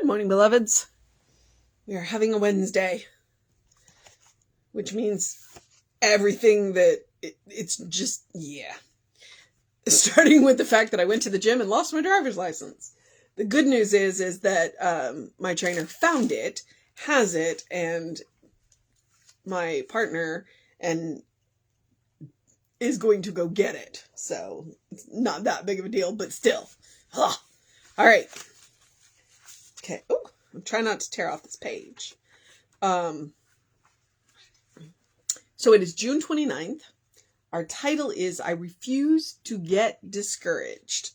Good morning, beloveds. We are having a Wednesday, which means everything that it's just, yeah. Starting with the fact that I went to the gym and lost my driver's license. The good news is that my trainer found it, has it, and my partner is going to go get it. So it's not that big of a deal, but still. Ugh. All right. Okay. Oh, I'm trying not to tear off this page. So it is June 29th. Our title is I Refuse to Get Discouraged.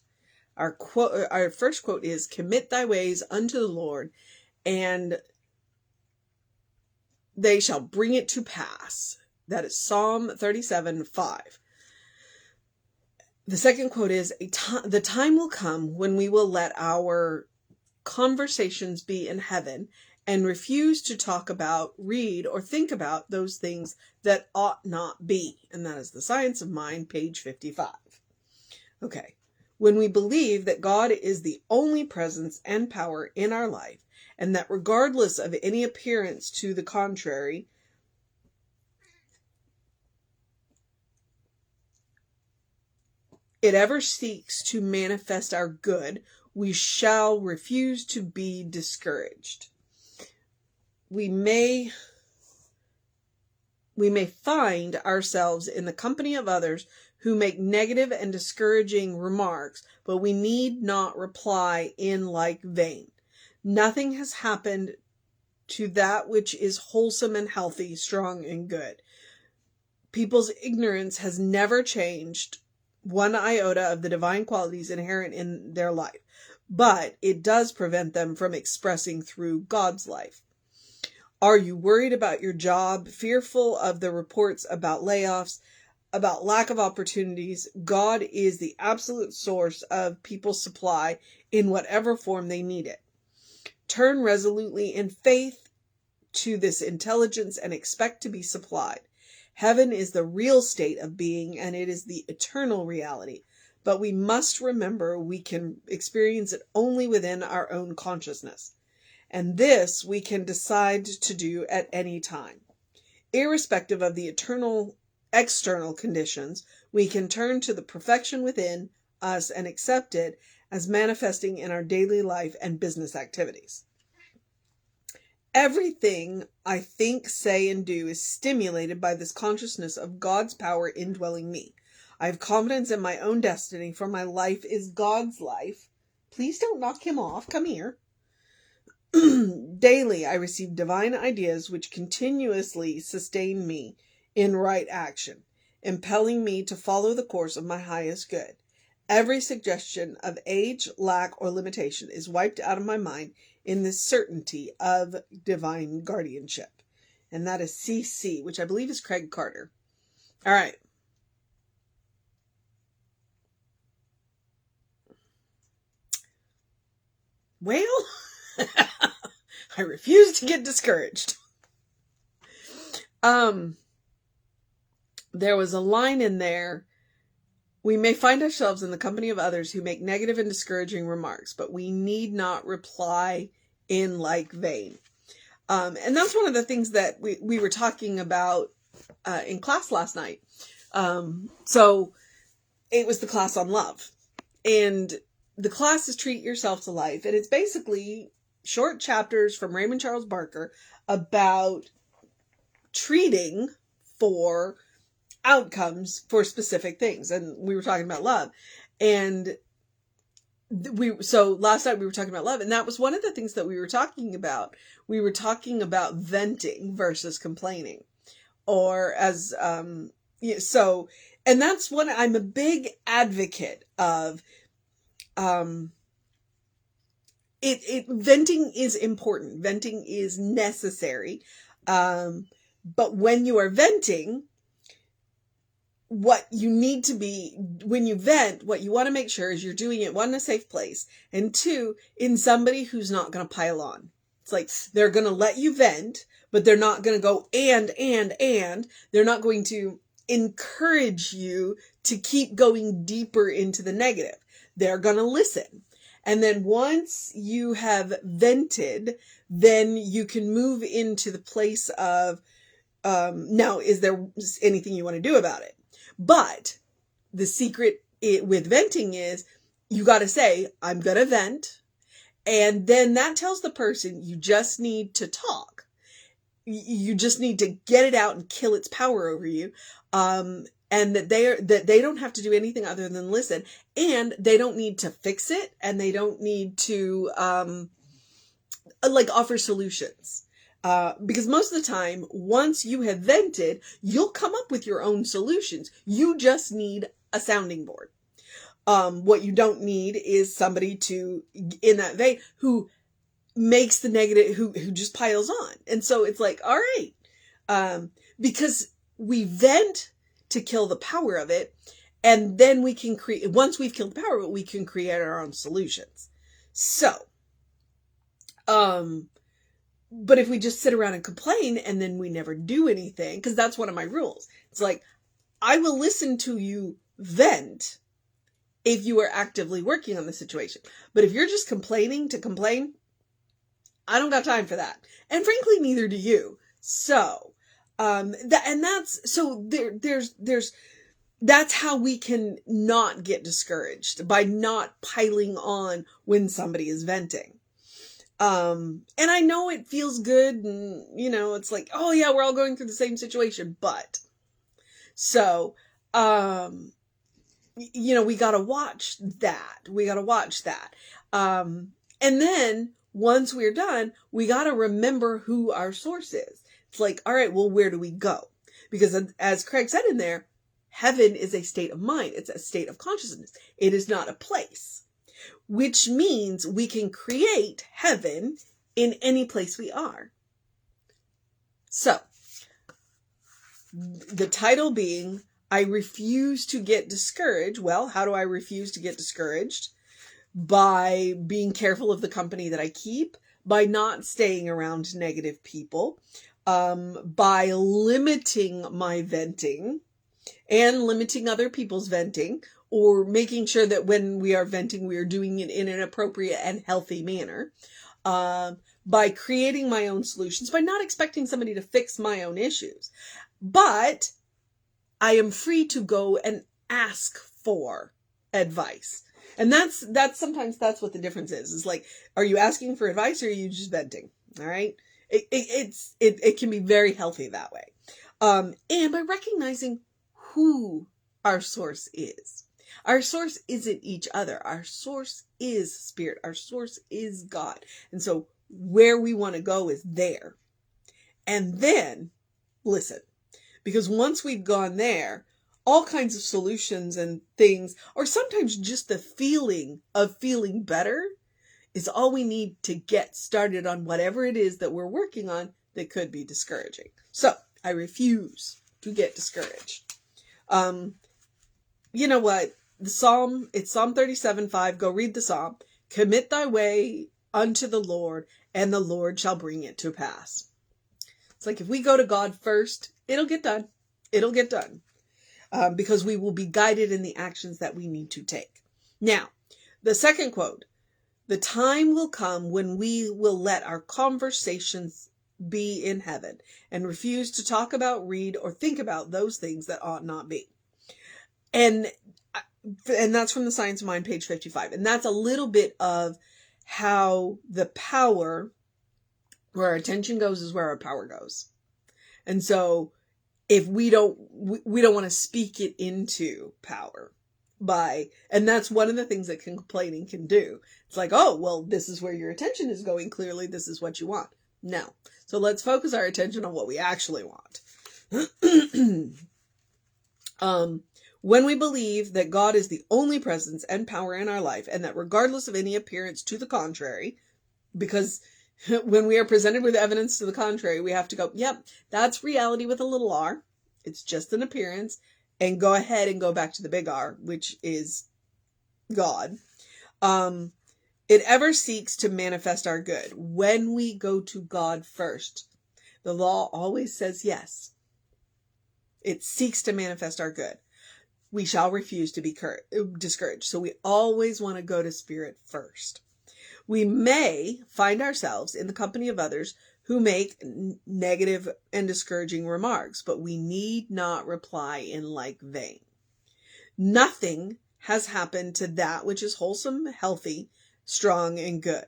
Our first quote is, "Commit thy ways unto the Lord, and they shall bring it to pass." That is Psalm 37:5. The second quote is, "The time will come when we will let our conversations be in heaven and refuse to talk about, read, or think about those things that ought not be." And that is The Science of Mind, page 55. Okay. When we believe that God is the only presence and power in our life, and that regardless of any appearance to the contrary, it ever seeks to manifest our good, we shall refuse to be discouraged. We may find ourselves in the company of others who make negative and discouraging remarks, but we need not reply in like vein. Nothing has happened to that which is wholesome and healthy, strong and good. People's ignorance has never changed one iota of the divine qualities inherent in their life, but it does prevent them from expressing through God's life. Are you worried about your job, fearful of the reports about layoffs, about lack of opportunities? God is the absolute source of people's supply in whatever form they need it. Turn resolutely in faith to this intelligence and expect to be supplied. Heaven is the real state of being, and it is the eternal reality. But we must remember we can experience it only within our own consciousness. And this we can decide to do at any time. Irrespective of the external conditions, we can turn to the perfection within us and accept it as manifesting in our daily life and business activities. Everything I think, say, and do is stimulated by this consciousness of God's power indwelling me. I have confidence in my own destiny, for my life is God's life. Please don't knock him off. Come here. Daily, I receive divine ideas which continuously sustain me in right action, impelling me to follow the course of my highest good. Every suggestion of age, lack, or limitation is wiped out of my mind in the certainty of divine guardianship. And that is CC, which I believe is Craig Carter. All right. Well, I refuse to get discouraged. There was a line in there. We may find ourselves in the company of others who make negative and discouraging remarks, but we need not reply in like vein. And that's one of the things that we were talking about in class last night. So it was the class on love. And the class is Treat Yourself to Life. And it's basically short chapters from Raymond Charles Barker about treating for outcomes for specific things. And we were talking about love. And so last night we were talking about love, and that was one of the things that we were talking about. We were talking about venting versus complaining, or as, so, and that's what I'm a big advocate of. Venting is important. Venting is necessary. But when you are venting, what you need to be, when you vent, what you want to make sure is you're doing it, one, in a safe place, and two, in somebody who's not going to pile on. It's like, they're going to let you vent, but they're not going to go and they're not going to encourage you to keep going deeper into the negative. They're going to listen. And then once you have vented, then you can move into the place of, now, is there anything you want to do about it? But the secret with venting is you got to say, I'm going to vent. And then that tells the person you just need to talk. You just need to get it out and kill its power over you. And that they don't have to do anything other than listen, and they don't need to fix it, and they don't need to offer solutions. Because most of the time, once you have vented, you'll come up with your own solutions. You just need a sounding board. What you don't need is somebody to, in that vein, who makes the negative, who just piles on. And so it's like, all right, because we vent to kill the power of it, and then we can create, once we've killed the power of it, we can create our own solutions. So, but if we just sit around and complain and then we never do anything, because that's one of my rules. It's like, I will listen to you vent if you are actively working on the situation. But if you're just complaining to complain, I don't got time for that. And frankly, neither do you. So, that's how we can not get discouraged, by not piling on when somebody is venting. And I know it feels good, and it's like, oh yeah, we're all going through the same situation, but so, we gotta watch that. And then once we're done, we gotta remember who our source is. It's like, all right, well, where do we go? Because as Craig said in there, heaven is a state of mind. It's a state of consciousness. It is not a place, which means we can create heaven in any place we are. So, the title being, I refuse to get discouraged. Well, how do I refuse to get discouraged? By being careful of the company that I keep, by not staying around negative people, by limiting my venting and limiting other people's venting, or making sure that when we are venting, we are doing it in an appropriate and healthy manner, by creating my own solutions, by not expecting somebody to fix my own issues. But I am free to go and ask for advice. And that's sometimes that's what the difference is. It's like, are you asking for advice, or are you just venting? All right. It can be very healthy that way. And by recognizing who our source is. Our source isn't each other. Our source is spirit. Our source is God. And so where we want to go is there. And then listen, because once we've gone there, all kinds of solutions and things, or sometimes just the feeling of feeling better, is all we need to get started on whatever it is that we're working on that could be discouraging. So I refuse to get discouraged. You know what? It's Psalm 37:5. Go read the Psalm. Commit thy way unto the Lord, and the Lord shall bring it to pass. It's like, if we go to God first, it'll get done. It'll get done. Because we will be guided in the actions that we need to take. Now, the second quote, the time will come when we will let our conversations be in heaven and refuse to talk about, read, or think about those things that ought not be. And that's from the Science of Mind, page 55. And that's a little bit of how the power, where our attention goes is where our power goes. And so if we don't want to speak it into power and that's one of the things that complaining can do. It's like, oh, well, this is where your attention is going. Clearly, this is what you want. No. So let's focus our attention on what we actually want. When we believe that God is the only presence and power in our life, and that regardless of any appearance to the contrary, because when we are presented with evidence to the contrary, we have to go, yep, that's reality with a little r. It's just an appearance, and go ahead and go back to the big R, which is God. It ever seeks to manifest our good. When we go to God first, the law always says yes. It seeks to manifest our good. We shall refuse to be discouraged. So we always want to go to spirit first. We may find ourselves in the company of others who make negative and discouraging remarks, but we need not reply in like vein. Nothing has happened to that which is wholesome, healthy, strong, and good.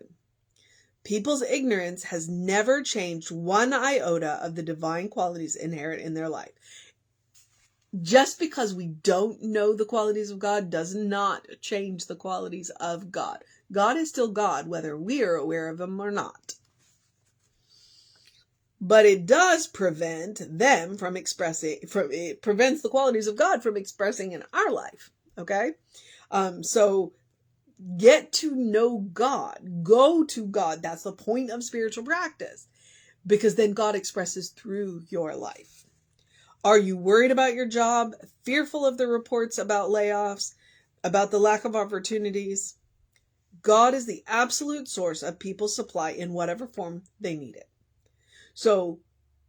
People's ignorance has never changed one iota of the divine qualities inherent in their life. Just because we don't know the qualities of God does not change the qualities of God. God is still God, whether we are aware of him or not. But it does prevent them from expressing, it prevents the qualities of God from expressing in our life. Okay? So get to know God. Go to God. That's the point of spiritual practice. Because then God expresses through your life. Are you worried about your job? Fearful of the reports about layoffs? About the lack of opportunities? God is the absolute source of people's supply in whatever form they need it. So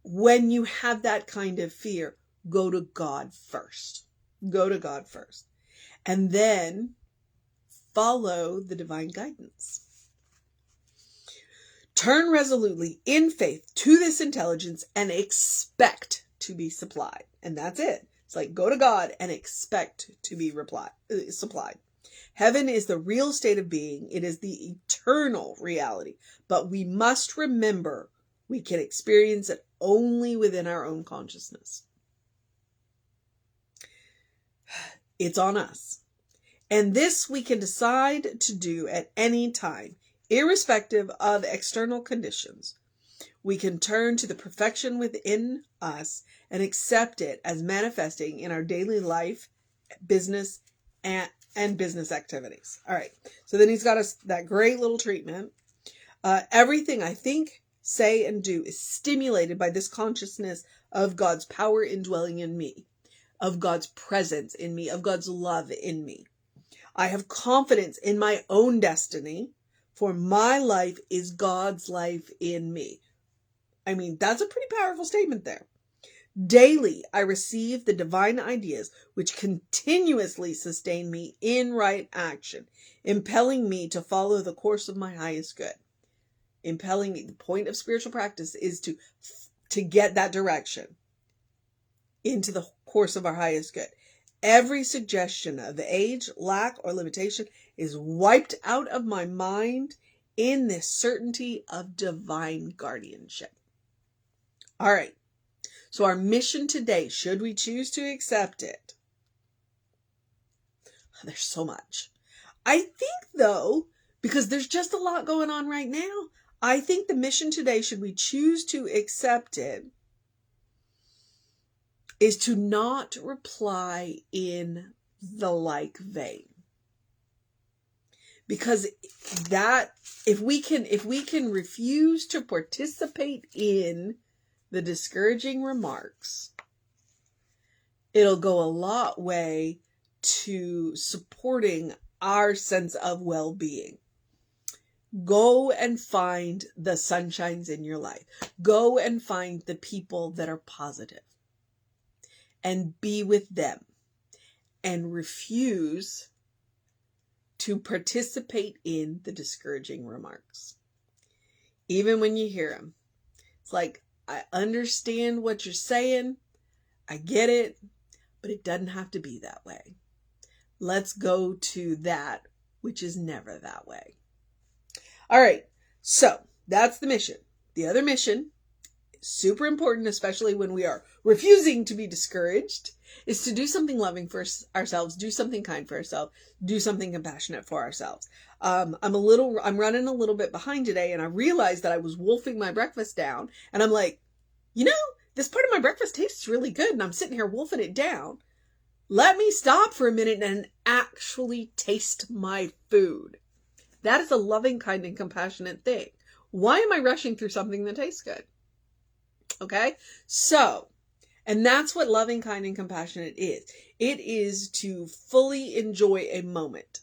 when you have that kind of fear, go to God first. Go to God first. And then follow the divine guidance. Turn resolutely in faith to this intelligence and expect to be supplied. And that's it. It's like go to God and expect to be supplied. Heaven is the real state of being. It is the eternal reality. But we must remember we can experience it only within our own consciousness. It's on us. And this we can decide to do at any time, irrespective of external conditions. We can turn to the perfection within us and accept it as manifesting in our daily life, business, and business activities. All right. So then he's got us that great little treatment. Everything I think, say, and do is stimulated by this consciousness of God's power indwelling in me, of God's presence in me, of God's love in me. I have confidence in my own destiny, for my life is God's life in me. I mean, that's a pretty powerful statement there. Daily, I receive the divine ideas which continuously sustain me in right action, impelling me to follow the course of my highest good. Impelling me. The point of spiritual practice is to get that direction into the course of our highest good. Every suggestion of age, lack, or limitation is wiped out of my mind in this certainty of divine guardianship. All right. So our mission today, should we choose to accept it? There's so much. I think, though, because there's just a lot going on right now, I think the mission today, should we choose to accept it, is to not reply in the like vein. Because that, if we can refuse to participate in the discouraging remarks, it'll go a lot way to supporting our sense of well-being. Go and find the sunshines in your life. Go and find the people that are positive and be with them, and refuse to participate in the discouraging remarks. Even when you hear them, it's like, I understand what you're saying. I get it, but it doesn't have to be that way. Let's go to that which is never that way. All right. So that's the mission. The other mission, super important, especially when we are refusing to be discouraged, is to do something loving for ourselves, do something kind for ourselves, do something compassionate for ourselves. I'm running a little bit behind today, and I realized that I was wolfing my breakfast down, and I'm like, this part of my breakfast tastes really good, and I'm sitting here wolfing it down. Let me stop for a minute and actually taste my food. That is a loving, kind, and compassionate thing. Why am I rushing through something that tastes good? Okay? So, and that's what loving, kind, and compassionate is. It is to fully enjoy a moment.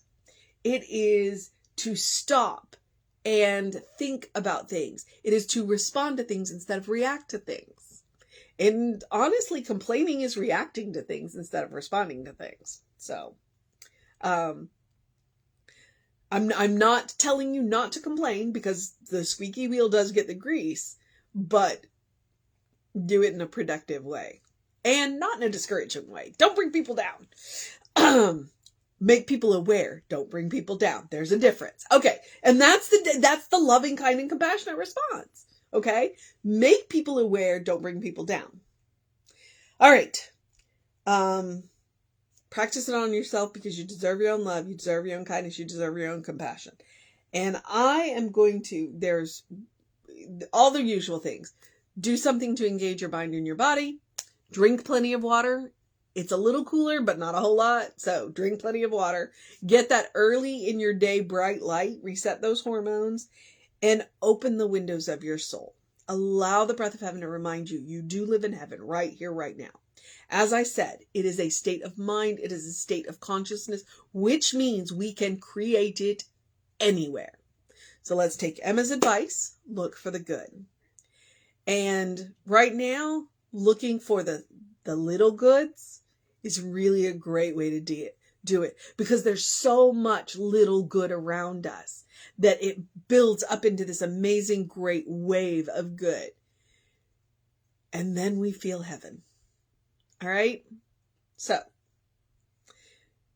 It is to stop and think about things. It is to respond to things instead of react to things. And honestly, complaining is reacting to things instead of responding to things. So, I'm not telling you not to complain, because the squeaky wheel does get the grease, but do it in a productive way and not in a discouraging way. Don't bring people down. Make people aware. Don't bring people down. There's a difference. Okay. And that's the loving, kind, and compassionate response. Okay. Make people aware. Don't bring people down. All right. Practice it on yourself, because you deserve your own love. You deserve your own kindness. You deserve your own compassion. And I am going to, there's all the usual things. Do something to engage your mind and your body. Drink plenty of water. It's a little cooler, but not a whole lot. So drink plenty of water. Get that early in your day bright light. Reset those hormones. And open the windows of your soul. Allow the breath of heaven to remind you, you do live in heaven right here, right now. As I said, it is a state of mind. It is a state of consciousness, which means we can create it anywhere. So let's take Emma's advice. Look for the good. And right now, looking for the little goods is really a great way to do it, because there's so much little good around us that it builds up into this amazing, great wave of good. And then we feel heaven. All right. So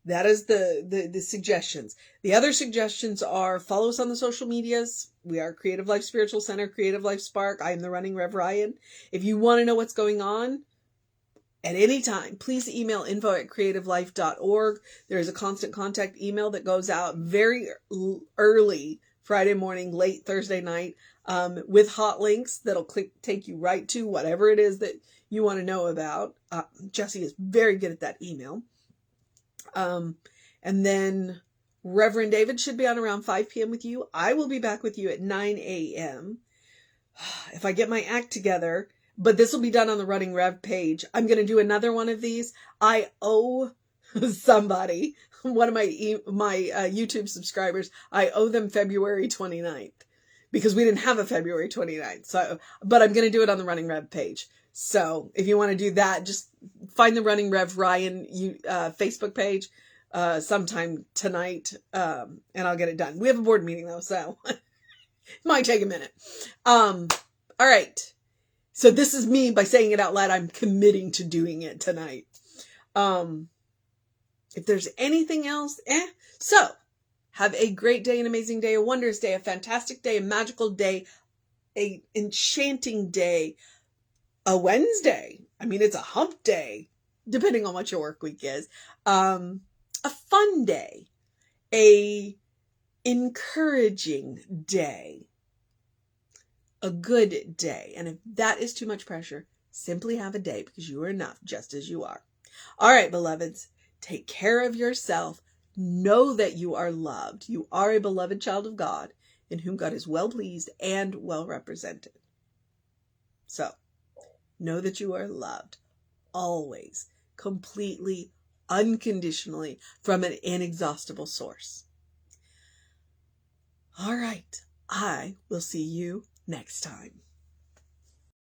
that is the suggestions. The other suggestions are follow us on the social medias. We are Creative Life Spiritual Center, Creative Life Spark. I am the running Rev Ryan. If you want to know what's going on at any time, please email info@creativelife.org. There is a constant contact email that goes out very early Friday morning, late Thursday night, with hot links that'll take you right to whatever it is that you want to know about. Jessie is very good at that email. And then Reverend David should be on around 5 p.m. with you. I will be back with you at 9 a.m. if I get my act together, but this will be done on the Running Rev page. I'm going to do another one of these. I owe somebody, one of my YouTube subscribers, I owe them February 29th, because we didn't have a February 29th. So, but I'm going to do it on the Running Rev page. So if you want to do that, just find the Running Rev Ryan Facebook page sometime tonight, and I'll get it done. We have a board meeting though, so it might take a minute. All right. So this is me, by saying it out loud, I'm committing to doing it tonight. If there's anything else, So have a great day, an amazing day, a wondrous day, a fantastic day, a magical day, a enchanting day. A Wednesday. I mean, it's a hump day, depending on what your work week is. A fun day. A encouraging day. A good day. And if that is too much pressure, simply have a day, because you are enough just as you are. All right, beloveds, take care of yourself. Know that you are loved. You are a beloved child of God, in whom God is well pleased and well represented. So, know that you are loved, always, completely, unconditionally, from an inexhaustible source. All right, I will see you next time.